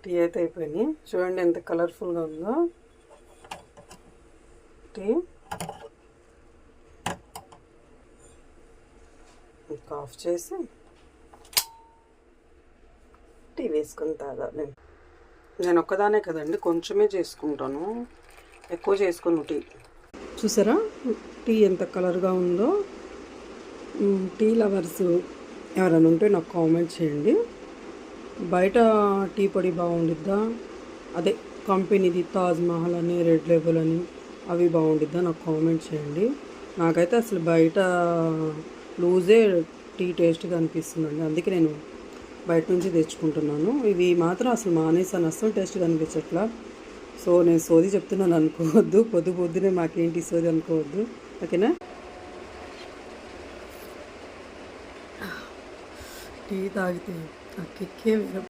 Tea అయితే అయిపోయినాయి. చూడండి ఎంత కలర్ఫుల్గా ఉందో టీ. ఆఫ్ చేసి టీ వేసుకుని తాగాలి. నేను ఒక్కదానే కదండి, కొంచెమే చేసుకుంటాను, ఎక్కువ చేసుకుని టీ. చూసారా టీ ఎంత కలర్గా ఉందో. టీ లవర్స్ ఎవరైనా ఉంటే నాకు కామెంట్ చేయండి. బయట టీ పొడి బాగుండిద్దా, అదే కంపెనీది తాజ్ మహల్ అని, రెడ్ లేబుల్ అని అవి బాగుండిద్దా నాకు కామెంట్ చేయండి. నాకైతే అసలు బయట లూజే టీ టేస్ట్గా అనిపిస్తుందండి, అందుకే నేను బయట నుంచి తెచ్చుకుంటున్నాను. ఇవి మాత్రం అసలు మానేసాను, అస్సలు టేస్ట్గా అనిపించట్లా. సో నేను సోది చెప్తున్నాను అనుకోవద్దు, పొద్దునే మాకేంటి సోది అనుకోవద్దు, ఓకేనా. టీ తాగితే ఆ కిక్కే వేరు.